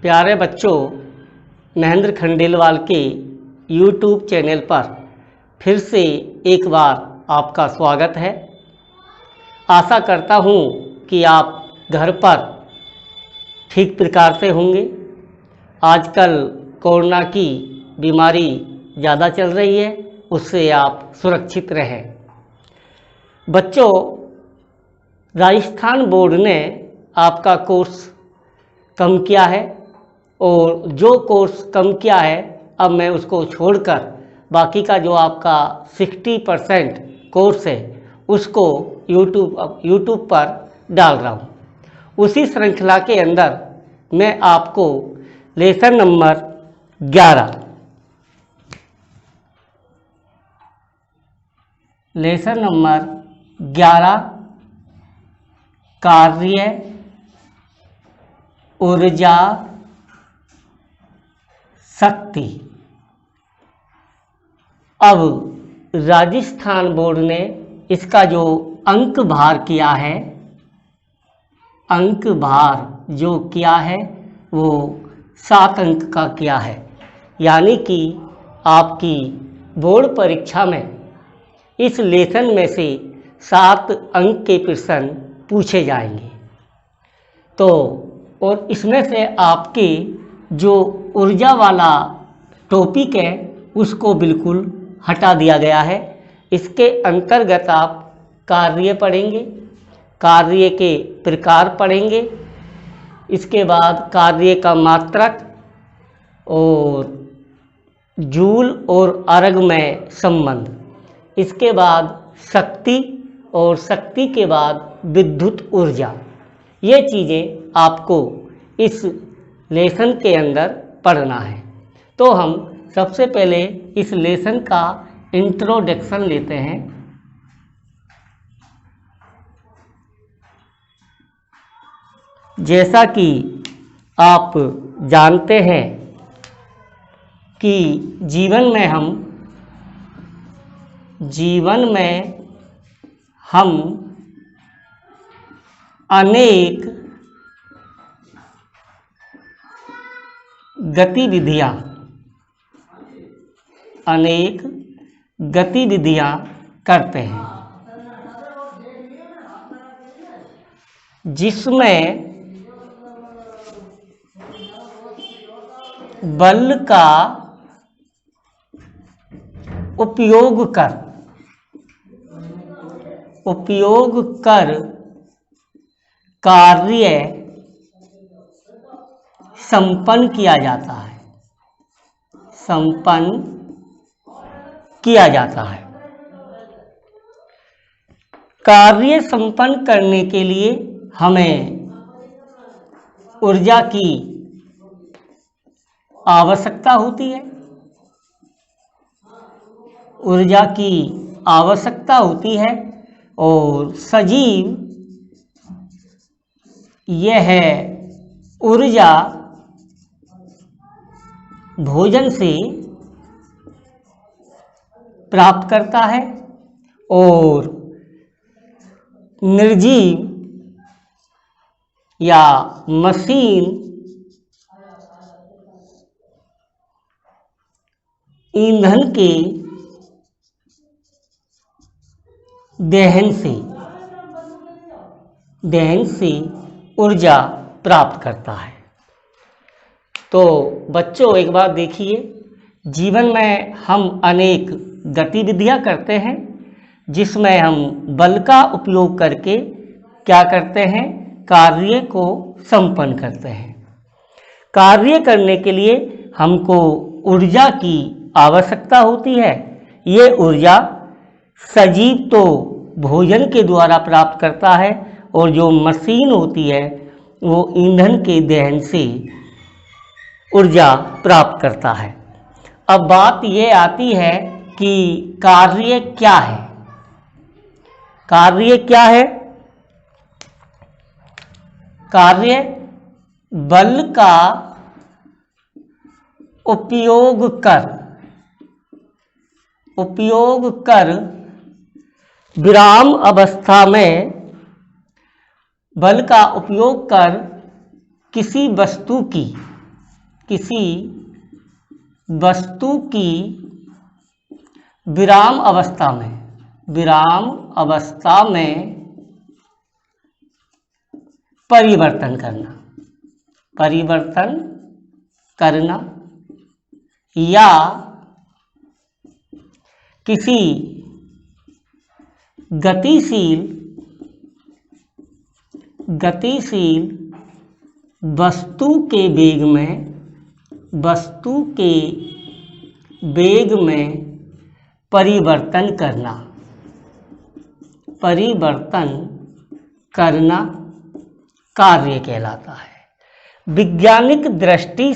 प्यारे बच्चों, महेंद्र खंडेलवाल के YouTube चैनल पर फिर से एक बार आपका स्वागत है। आशा करता हूँ कि आप घर पर ठीक प्रकार से होंगे। आजकल कोरोना की बीमारी ज़्यादा चल रही है, उससे आप सुरक्षित रहें। बच्चों, राजस्थान बोर्ड ने आपका कोर्स कम किया है और जो कोर्स कम किया है अब मैं उसको छोड़कर बाकी का जो आपका 60% कोर्स है उसको यूट्यूब पर डाल रहा हूँ। उसी श्रृंखला के अंदर मैं आपको लेसन नंबर 11 कार्य ऊर्जा शक्ति। अब राजस्थान बोर्ड ने इसका जो अंक भार किया है, अंक भार जो किया है वो 7 अंक का किया है। यानी कि आपकी बोर्ड परीक्षा में इस लेसन में से 7 अंक के प्रश्न पूछे जाएंगे। तो और इसमें से आपके जो ऊर्जा वाला टॉपिक है उसको बिल्कुल हटा दिया गया है। इसके अंतर्गत आप कार्य पढ़ेंगे, कार्य के प्रकार पढ़ेंगे, इसके बाद कार्य का मात्रक और जूल और अर्ग में संबंध, इसके बाद शक्ति और शक्ति के बाद विद्युत ऊर्जा। ये चीज़ें आपको इस लेसन के अंदर पढ़ना है। तो हम सबसे पहले इस लेसन का इंट्रोडक्शन लेते हैं। जैसा कि आप जानते हैं कि जीवन में हम अनेक गतिविधियां करते हैं, जिसमें बल का उपयोग कर कार्य संपन्न किया जाता है। कार्य संपन्न करने के लिए हमें ऊर्जा की आवश्यकता होती है और सजीव यह ऊर्जा भोजन से प्राप्त करता है और निर्जीव या मशीन ईंधन के दहन से ऊर्जा प्राप्त करता है। तो बच्चों, एक बात देखिए, जीवन में हम अनेक गतिविधियां करते हैं जिसमें हम बल का उपयोग करके क्या करते हैं, कार्य को संपन्न करते हैं। कार्य करने के लिए हमको ऊर्जा की आवश्यकता होती है। ये ऊर्जा सजीव तो भोजन के द्वारा प्राप्त करता है और जो मशीन होती है वो ईंधन के दहन से ऊर्जा प्राप्त करता है। अब बात ये आती है कि कार्य क्या है। कार्य बल का उपयोग कर विराम अवस्था में बल का उपयोग कर किसी वस्तु की किसी वस्तु की विराम अवस्था में परिवर्तन करना या किसी गतिशील वस्तु के वेग में परिवर्तन करना कार्य कहलाता है। वैज्ञानिक दृष्टि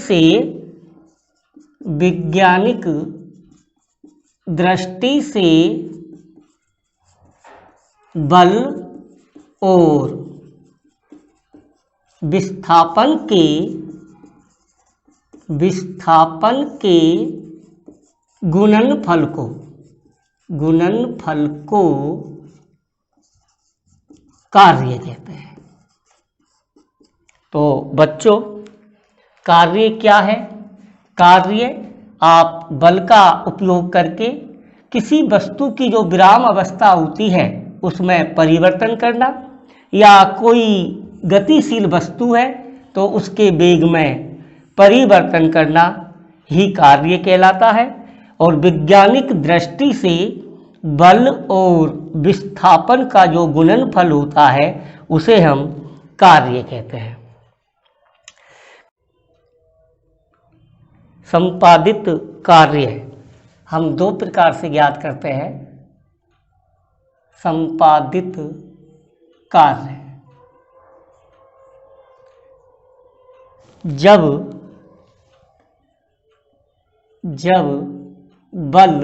से बल और विस्थापन के गुणनफल को कार्य कहते हैं। तो बच्चों, कार्य क्या है? कार्य आप बल का उपयोग करके किसी वस्तु की जो विराम अवस्था होती है उसमें परिवर्तन करना, या कोई गतिशील वस्तु है तो उसके वेग में परिवर्तन करना ही कार्य कहलाता है। और वैज्ञानिक दृष्टि से बल और विस्थापन का जो गुणनफल होता है उसे हम कार्य कहते हैं। संपादित कार्य हम दो प्रकार से ज्ञात करते हैं। संपादित कार्य जब बल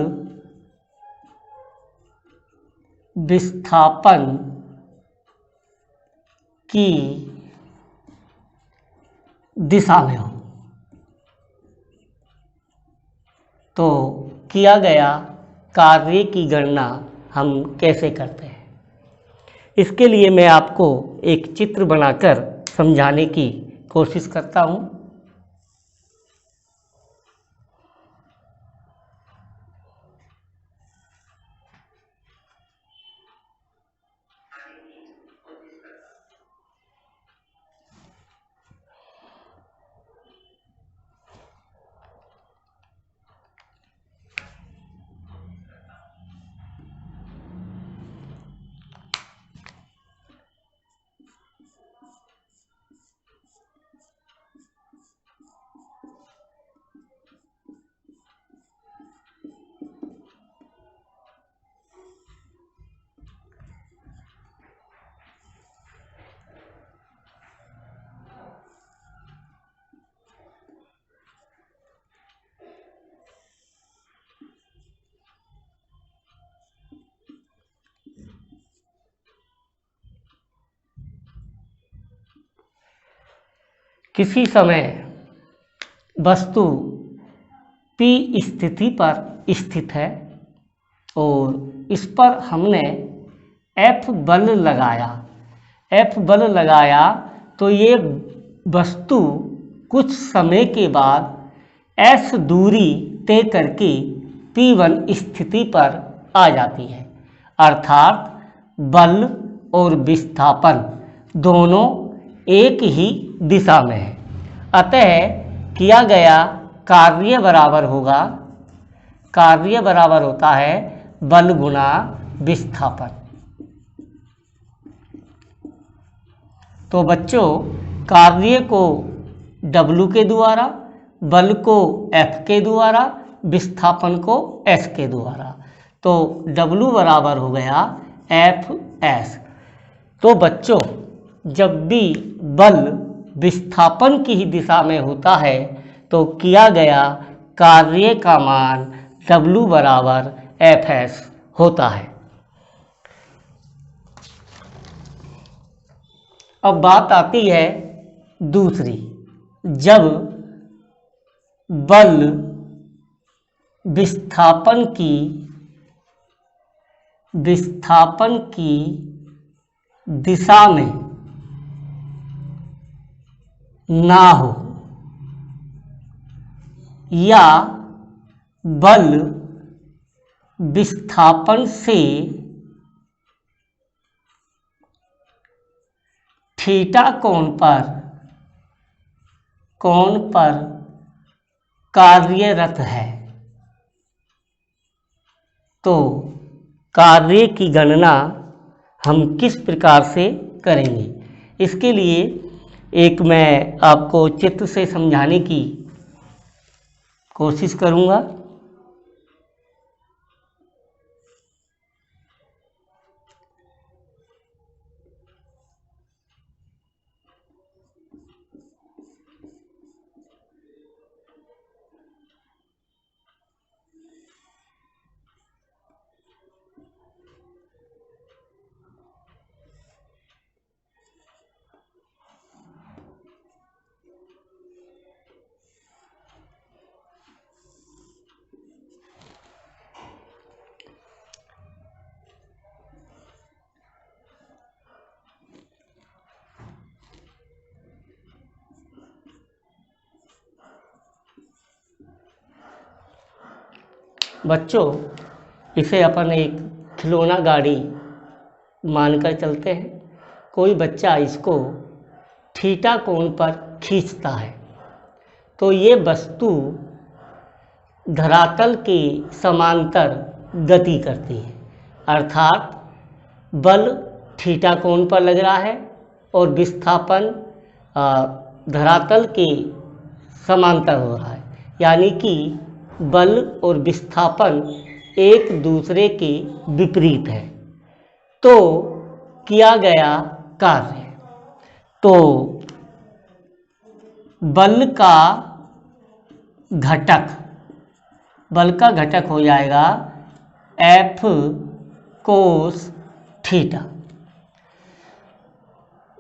विस्थापन की दिशा में हो तो किया गया कार्य की गणना हम कैसे करते हैं। इसके लिए मैं आपको एक चित्र बनाकर समझाने की कोशिश करता हूँ। किसी समय वस्तु P स्थिति पर स्थित है और इस पर हमने F बल लगाया तो ये वस्तु कुछ समय के बाद S दूरी तय करके P1 स्थिति पर आ जाती है। अर्थात बल और विस्थापन दोनों एक ही दिशा में है। अतः किया गया कार्य बराबर होता है बल गुणा विस्थापन। तो बच्चों, कार्य को W के द्वारा, बल को F के द्वारा, विस्थापन को S के द्वारा, तो W बराबर हो गया Fs। तो बच्चों, जब भी बल विस्थापन की ही दिशा में होता है तो किया गया कार्य का मान W बराबर Fs होता है। अब बात आती है दूसरी, जब बल विस्थापन की दिशा में ना हो या बल विस्थापन से थीटा कोण पर कार्यरत है, तो कार्य की गणना हम किस प्रकार से करेंगे। इसके लिए एक मैं आपको चित्र से समझाने की कोशिश करूंगा। बच्चों, इसे अपन एक खिलौना गाड़ी मानकर चलते हैं। कोई बच्चा इसको थीटा कोण पर खींचता है तो ये वस्तु धरातल के समांतर गति करती है, अर्थात बल थीटा कोण पर लग रहा है और विस्थापन धरातल के समांतर हो रहा है, यानी कि बल और विस्थापन एक दूसरे के विपरीत है। तो किया गया कार्य, तो बल का घटक हो जाएगा F कोस थीटा।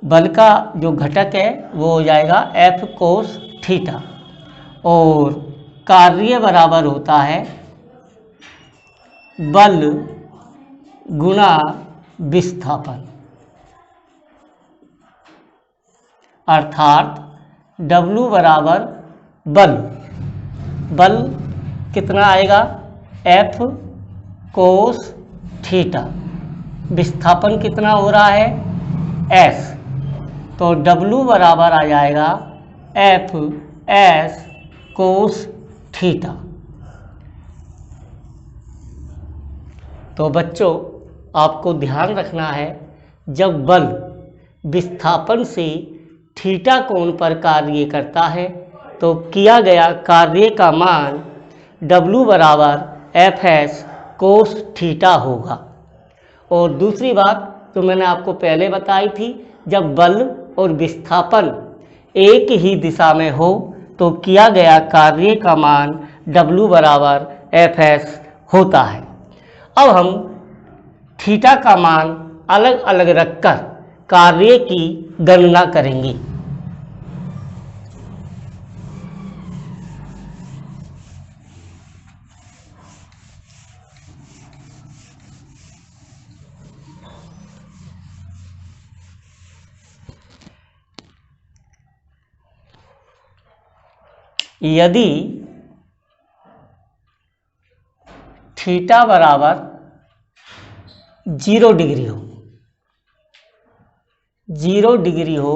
बल का जो घटक है वो हो जाएगा F कोस थीटा, और कार्य बराबर होता है बल गुणा विस्थापन, अर्थात W बराबर बल कितना आएगा F कोस थीटा, विस्थापन कितना हो रहा है S, तो W बराबर आ जाएगा F S कोस थीटा। तो बच्चों, आपको ध्यान रखना है, जब बल विस्थापन से थीटा कोण पर कार्य करता है तो किया गया कार्य का मान W बराबर Fs कोस थीटा होगा। और दूसरी बात तो मैंने आपको पहले बताई थी, जब बल और विस्थापन एक ही दिशा में हो तो किया गया कार्य का मान W बराबर Fs होता है। अब हम थीटा का मान अलग अलग रखकर कार्य की गणना करेंगे। यदि थीटा बराबर 0 डिग्री हो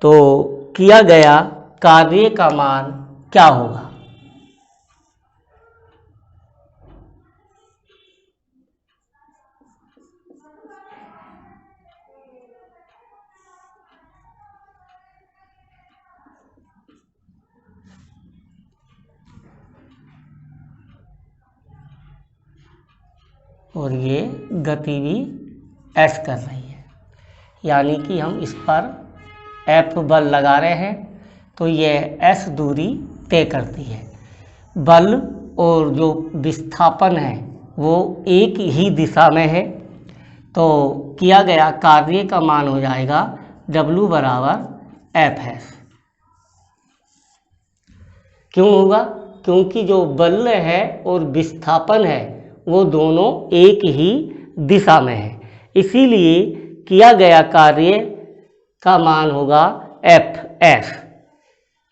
तो किया गया कार्य का मान क्या होगा। और ये गति भी S कर रही है, यानी कि हम इस पर F बल लगा रहे हैं तो ये S दूरी तय करती है। बल और जो विस्थापन है वो एक ही दिशा में है, तो किया गया कार्य का मान हो जाएगा W बराबर Fs। क्यों होगा? क्योंकि जो बल है और विस्थापन है वो दोनों एक ही दिशा में है, इसीलिए किया गया कार्य का मान होगा Fs।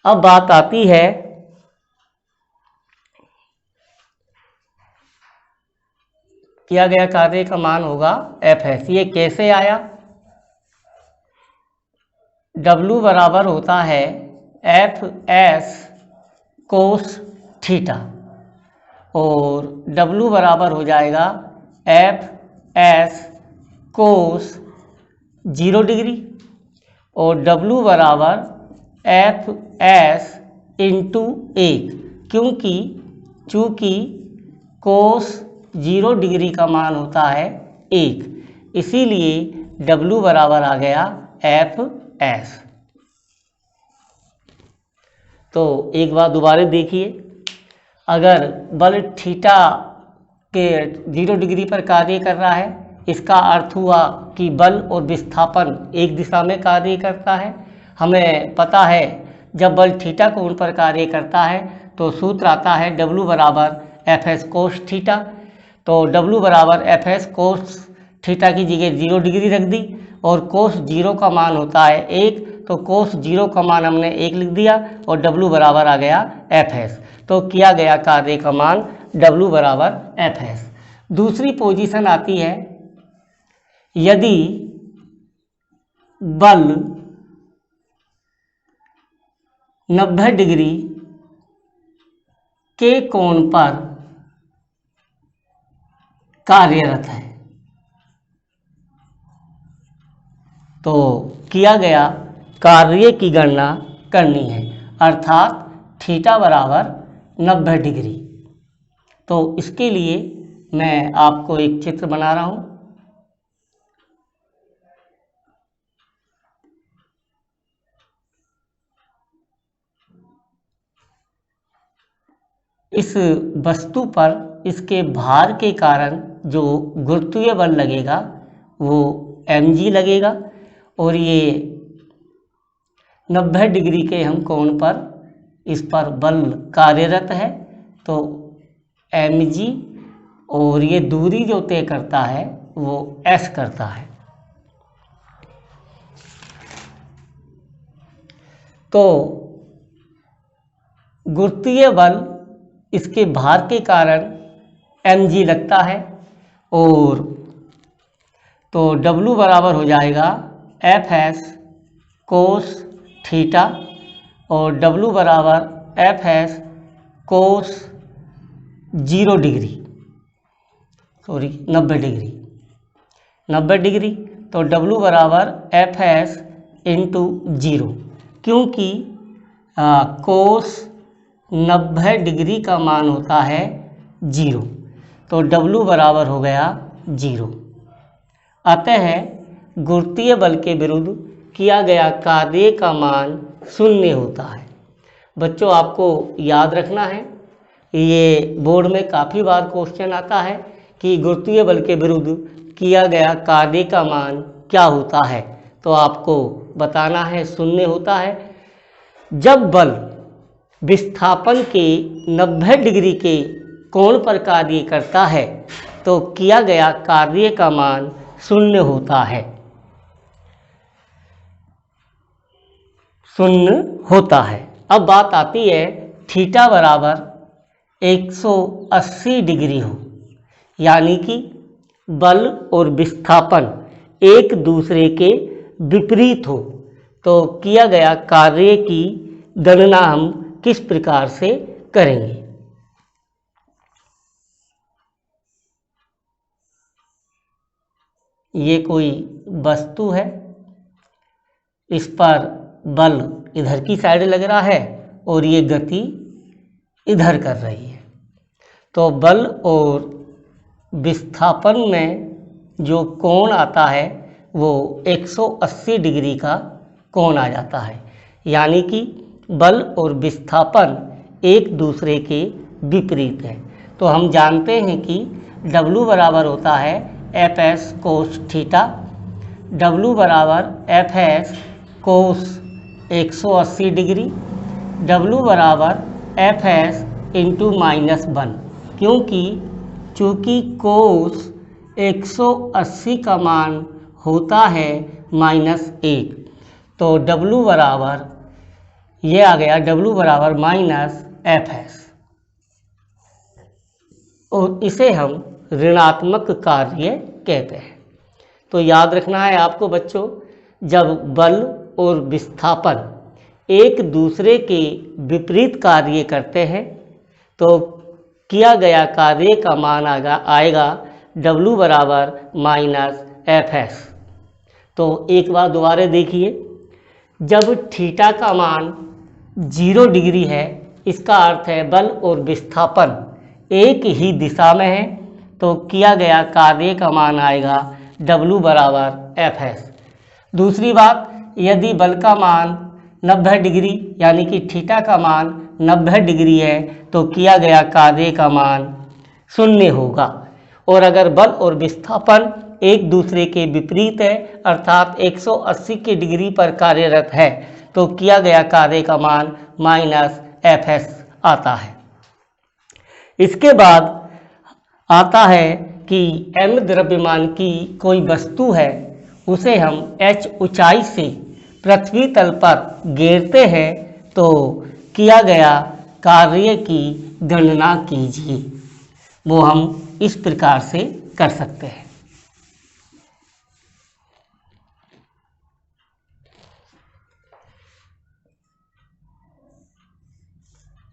अब बात आती है किया गया कार्य का मान होगा Fs। ये कैसे आया? W बराबर होता है Fs कोस थीटा और W बराबर हो जाएगा Fs कोस 0 डिग्री और W बराबर Fs इंटू 1, क्योंकि चूँकि कोस 0 डिग्री का मान होता है 1, इसीलिए W बराबर आ गया Fs। तो एक बार दोबारा देखिए, अगर बल थीटा के 0 डिग्री पर कार्य कर रहा है, इसका अर्थ हुआ कि बल और विस्थापन एक दिशा में कार्य करता है। हमें पता है जब बल थीटा कोण पर कार्य करता है तो सूत्र आता है W बराबर Fs कोस थीटा। तो W बराबर Fs कोस थीटा की जगह 0 डिग्री रख दी और कोस 0 का मान होता है 1, तो कोस 0 का मान हमने 1 लिख दिया और W बराबर आ गया Fs। तो किया गया कार्य का मान W बराबर Fs। दूसरी पोजीशन आती है, यदि बल 90 डिग्री के कोण पर कार्यरत है, तो किया गया कार्य की गणना करनी है, अर्थात थीटा बराबर 90 डिग्री। तो इसके लिए मैं आपको एक चित्र बना रहा हूँ। इस वस्तु पर इसके भार के कारण जो गुरुत्वीय बल लगेगा वो mg लगेगा और ये 90 डिग्री के हम कोण पर इस पर बल कार्यरत है, तो mg और ये दूरी जो तय करता है वो s करता है। तो गुरुत्वीय बल इसके भार के कारण mg लगता है और तो W बराबर हो जाएगा Fs कोस थीटा और W बराबर Fs कोस 0 डिग्री, 90 डिग्री, 90 डिग्री, तो W बराबर Fs इंटू 0, क्योंकि कोस 90 डिग्री का मान होता है 0, तो W बराबर हो गया 0। अतः गुरुत्वीय बल के विरुद्ध किया गया कार्य का मान 0 होता है। बच्चों, आपको याद रखना है, ये बोर्ड में काफ़ी बार क्वेश्चन आता है कि गुरुत्वीय बल के विरुद्ध किया गया कार्य का मान क्या होता है, तो आपको बताना है 0 होता है। जब बल विस्थापन के 90 डिग्री के कोण पर कार्य करता है तो किया गया कार्य का मान 0 होता है, 0 होता है। अब बात आती है थीटा बराबर 180 डिग्री हो, यानी कि बल और विस्थापन एक दूसरे के विपरीत हो, तो किया गया कार्य की गणना हम किस प्रकार से करेंगे। ये कोई वस्तु है, इस पर बल इधर की साइड लग रहा है और ये गति इधर कर रही है, तो बल और विस्थापन में जो कोण आता है वो 180 डिग्री का कोण आ जाता है, यानी कि बल और विस्थापन एक दूसरे के विपरीत है। तो हम जानते हैं कि W बराबर होता है Fs कोस थीटा, W बराबर Fs कोस 180 डिग्री, W बराबर Fs इंटू -1, क्योंकि चूँकि कोस 180 का मान होता है -1, तो W बराबर ये आ गया W बराबर -Fs और इसे हम ऋणात्मक कार्य कहते हैं। तो याद रखना है आपको बच्चों, जब बल और विस्थापन एक दूसरे के विपरीत कार्य करते हैं तो किया गया कार्य का मान आएगा W बराबर माइनस Fs। तो एक बार दोबारा देखिए, जब थीटा का मान 0 डिग्री है, इसका अर्थ है बल और विस्थापन एक ही दिशा में है, तो किया गया कार्य का मान आएगा W बराबर Fs। दूसरी बात, यदि बल का मान 90 डिग्री यानी कि थीटा का मान 90 डिग्री है तो किया गया कार्य का मान 0 होगा। और अगर बल और विस्थापन एक दूसरे के विपरीत है अर्थात 180 के डिग्री पर कार्यरत है तो किया गया कार्य का मान माइनस Fs आता है। इसके बाद आता है कि m द्रव्यमान की कोई वस्तु है, उसे हम h ऊंचाई से पृथ्वी तल पर गिरते हैं तो किया गया कार्य की गणना कीजिए। वो हम इस प्रकार से कर सकते हैं।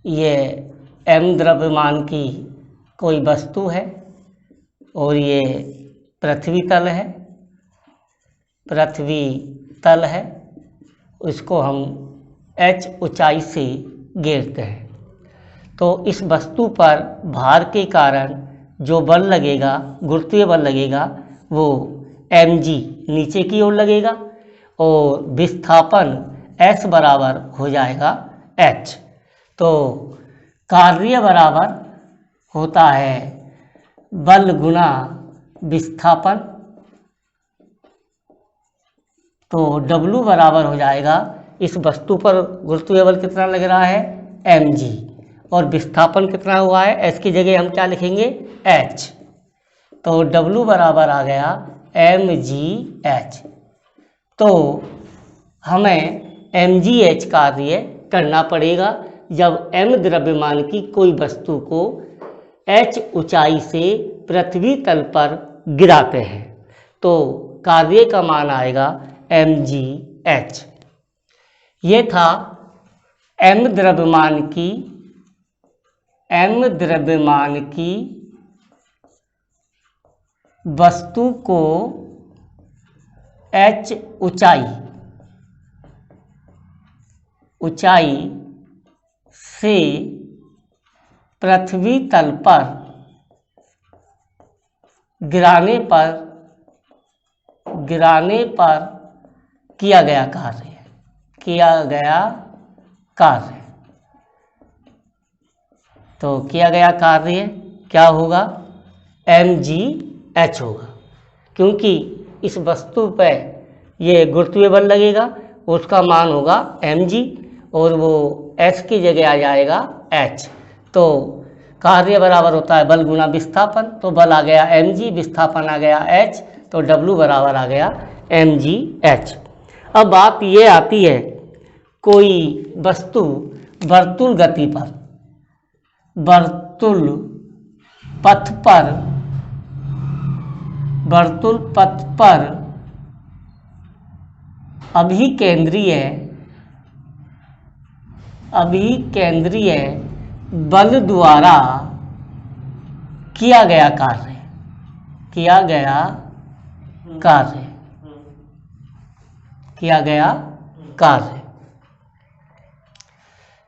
ये m द्रव्यमान की कोई वस्तु है और ये पृथ्वी तल है, उसको हम h ऊंचाई से गिरते हैं। तो इस वस्तु पर भार के कारण जो बल लगेगा, गुरुत्वीय बल लगेगा, वो mg नीचे की ओर लगेगा और विस्थापन s बराबर हो जाएगा h। तो कार्य बराबर होता है बल गुना विस्थापन। तो W बराबर हो जाएगा, इस वस्तु पर गुरुत्वीय बल कितना लग रहा है mg और विस्थापन कितना हुआ है, s की जगह हम क्या लिखेंगे h। तो W बराबर आ गया mgh। तो हमें mgh कार्य करना पड़ेगा जब m द्रव्यमान की कोई वस्तु को h ऊंचाई से पृथ्वी तल पर गिराते हैं तो कार्य का मान आएगा mgh। ये था m द्रव्यमान की वस्तु को h ऊंचाई से पृथ्वी तल पर गिराने पर किया गया कार्य। तो किया गया कार्य क्या होगा, mgh होगा, क्योंकि इस वस्तु पर ये गुरुत्वीय बल लगेगा, उसका मान होगा mg और वो s की जगह आ जाएगा h। तो कार्य बराबर होता है बल गुना विस्थापन, तो बल आ गया mg, विस्थापन आ गया h, तो W बराबर आ गया mgh। अब बात ये आती है, कोई वस्तु वर्तुल गति पर, वर्तुल पथ पर अभिकेंद्रीय बल द्वारा किया गया कार्य।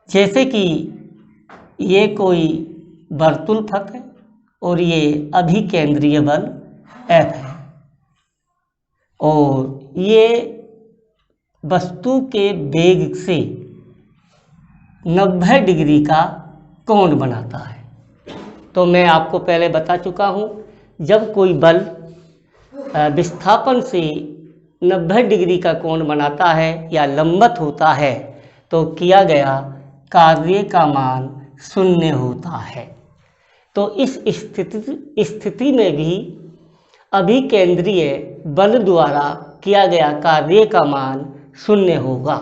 जैसे कि ये कोई वर्तुल पथ है और ये अभिकेंद्रीय बल F है और ये वस्तु के वेग से 90 डिग्री का कोण बनाता है। तो मैं आपको पहले बता चुका हूँ, जब कोई बल विस्थापन से 90 डिग्री का कोण बनाता है या लंबवत होता है तो किया गया कार्य का मान 0 होता है। तो इस स्थिति में भी अभिकेंद्रीय बल द्वारा किया गया कार्य का मान 0 होगा,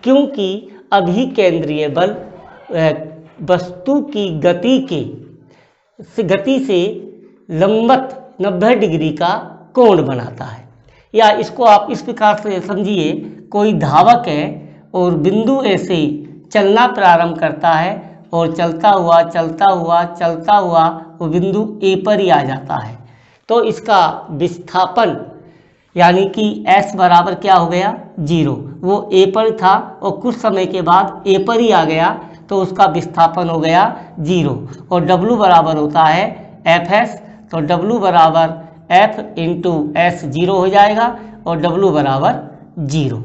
क्योंकि अभिकेंद्रीय बल वस्तु की गति से लंबवत 90 डिग्री का कोण बनाता है। या इसको आप इस प्रकार से समझिए, कोई धावक है और बिंदु ए से चलना प्रारंभ करता है और चलता हुआ चलता हुआ चलता हुआ वो बिंदु ए पर ही आ जाता है, तो इसका विस्थापन यानी कि S बराबर क्या हो गया 0। वो ए पर था और कुछ समय के बाद ए पर ही आ गया, तो उसका विस्थापन हो गया 0। और W बराबर होता है Fs, तो W बराबर F इंटू S 0 हो जाएगा और W बराबर 0।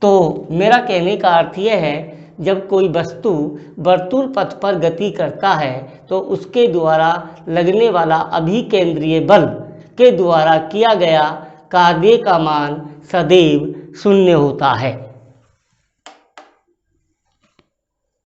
तो मेरा कहने का अर्थ यह है, जब कोई वस्तु वर्तुल पथ पर गति करता है तो उसके द्वारा लगने वाला अभिकेंद्रीय बल के द्वारा किया गया कार्य का मान सदैव 0 होता है।